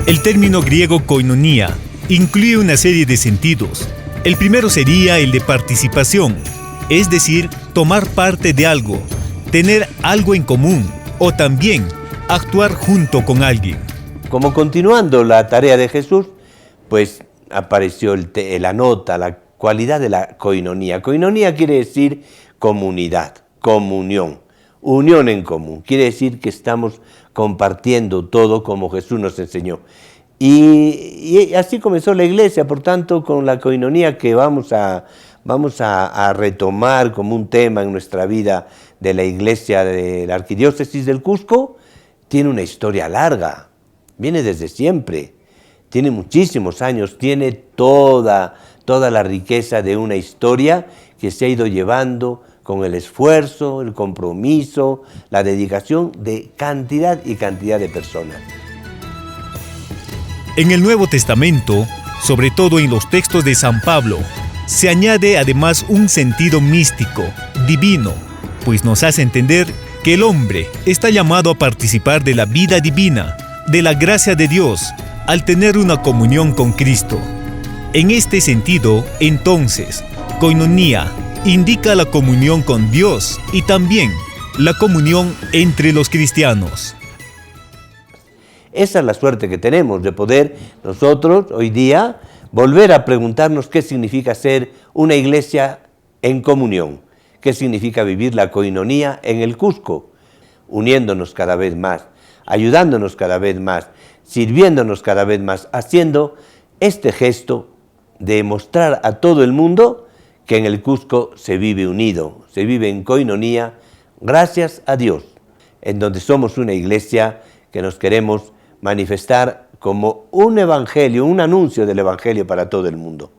El término griego koinonia incluye una serie de sentidos. El primero sería el de participación, es decir, tomar parte de algo, tener algo en común o también actuar junto con alguien. Como continuando la tarea de Jesús, pues apareció la nota, la cualidad de la koinonia. Koinonia quiere decir comunidad, comunión, unión en común. Quiere decir que estamos compartiendo todo como Jesús nos enseñó. Y así comenzó la iglesia, por tanto, con la koinonia que vamos a retomar como un tema en nuestra vida de la iglesia de la Arquidiócesis del Cusco, tiene una historia larga, viene desde siempre, tiene muchísimos años, tiene toda la riqueza de una historia que se ha ido llevando con el esfuerzo, el compromiso, la dedicación de cantidad y cantidad de personas. En el Nuevo Testamento, sobre todo en los textos de San Pablo, se añade además un sentido místico, divino, pues nos hace entender que el hombre está llamado a participar de la vida divina, de la gracia de Dios, al tener una comunión con Cristo. En este sentido, entonces, koinonia indica la comunión con Dios y también la comunión entre los cristianos. Esa es la suerte que tenemos de poder nosotros hoy día volver a preguntarnos qué significa ser una iglesia en comunión, qué significa vivir la koinonia en el Cusco, uniéndonos cada vez más, ayudándonos cada vez más, sirviéndonos cada vez más, haciendo este gesto de mostrar a todo el mundo que en el Cusco se vive unido, se vive en koinonia, gracias a Dios, en donde somos una iglesia que nos queremos manifestar como un evangelio, un anuncio del evangelio para todo el mundo.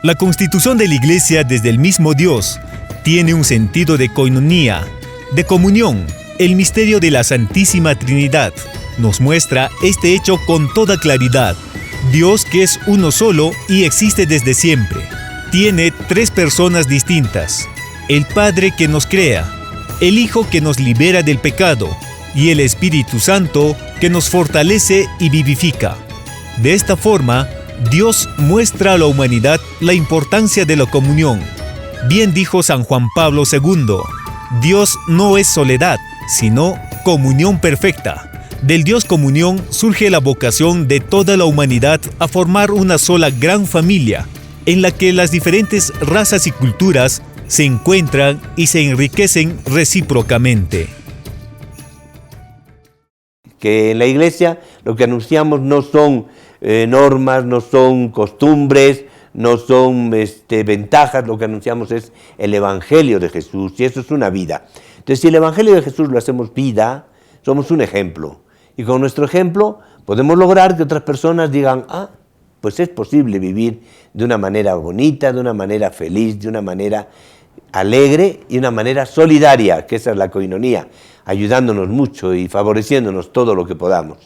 La constitución de la iglesia desde el mismo Dios tiene un sentido de koinonia, de comunión. El misterio de la Santísima Trinidad nos muestra este hecho con toda claridad. Dios, que es uno solo y existe desde siempre, tiene tres personas distintas: el Padre que nos crea, el Hijo que nos libera del pecado y el Espíritu Santo que nos fortalece y vivifica. De esta forma, Dios muestra a la humanidad la importancia de la comunión. Bien dijo San Juan Pablo II, Dios no es soledad, sino comunión perfecta. Del Dios comunión surge la vocación de toda la humanidad a formar una sola gran familia, en la que las diferentes razas y culturas se encuentran y se enriquecen recíprocamente. Que en la iglesia lo que anunciamos no son normas, no son costumbres, no son ventajas, lo que anunciamos es el Evangelio de Jesús, y eso es una vida. Entonces, si el Evangelio de Jesús lo hacemos vida, somos un ejemplo, y con nuestro ejemplo podemos lograr que otras personas digan, pues es posible vivir de una manera bonita, de una manera feliz, de una manera alegre y una manera solidaria, que esa es la koinonia, ayudándonos mucho y favoreciéndonos todo lo que podamos.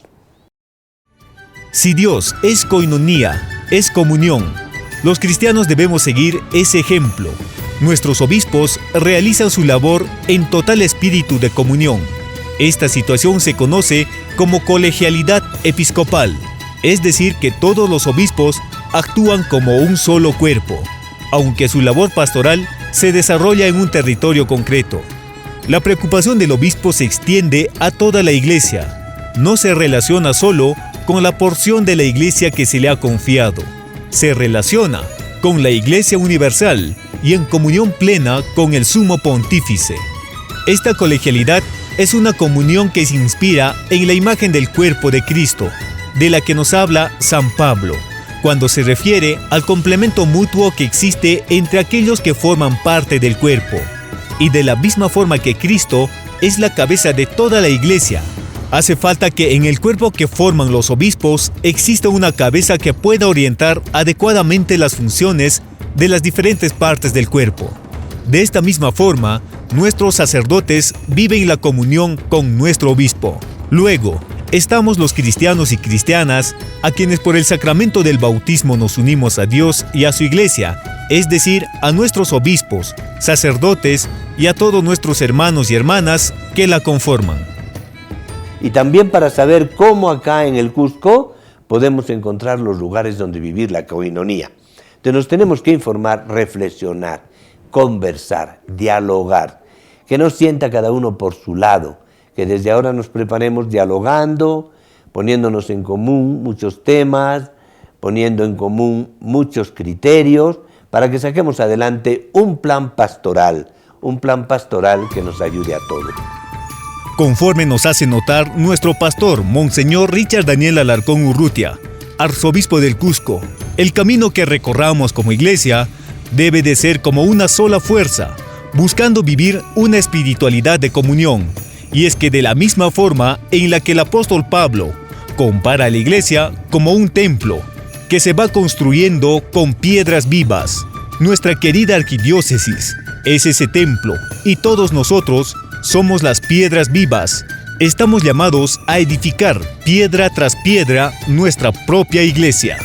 Si Dios es koinonia, es comunión, los cristianos debemos seguir ese ejemplo. Nuestros obispos realizan su labor en total espíritu de comunión. Esta situación se conoce como colegialidad episcopal, es decir, que todos los obispos actúan como un solo cuerpo, aunque su labor pastoral se desarrolla en un territorio concreto. La preocupación del obispo se extiende a toda la iglesia. No se relaciona solo con la porción de la iglesia que se le ha confiado. Se relaciona con la iglesia universal y en comunión plena con el sumo pontífice. Esta colegialidad es una comunión que se inspira en la imagen del cuerpo de Cristo, de la que nos habla San Pablo, cuando se refiere al complemento mutuo que existe entre aquellos que forman parte del cuerpo. Y de la misma forma que Cristo es la cabeza de toda la iglesia, hace falta que en el cuerpo que forman los obispos exista una cabeza que pueda orientar adecuadamente las funciones de las diferentes partes del cuerpo. De esta misma forma, nuestros sacerdotes viven la comunión con nuestro obispo. Luego, estamos los cristianos y cristianas, a quienes por el sacramento del bautismo nos unimos a Dios y a su iglesia, es decir, a nuestros obispos, sacerdotes y a todos nuestros hermanos y hermanas que la conforman. y también para saber cómo acá en el Cusco podemos encontrar los lugares donde vivir la coinonía. Entonces nos tenemos que informar, reflexionar, conversar, dialogar, que no sienta cada uno por su lado, que desde ahora nos preparemos dialogando, poniéndonos en común muchos temas, poniendo en común muchos criterios, para que saquemos adelante un plan pastoral que nos ayude a todos. Conforme nos hace notar nuestro pastor, Monseñor Richard Daniel Alarcón Urrutia, arzobispo del Cusco, el camino que recorramos como iglesia debe de ser como una sola fuerza, buscando vivir una espiritualidad de comunión. Y es que de la misma forma en la que el apóstol Pablo compara a la iglesia como un templo que se va construyendo con piedras vivas, nuestra querida arquidiócesis es ese templo y todos nosotros somos las piedras vivas. Estamos llamados a edificar piedra tras piedra nuestra propia iglesia.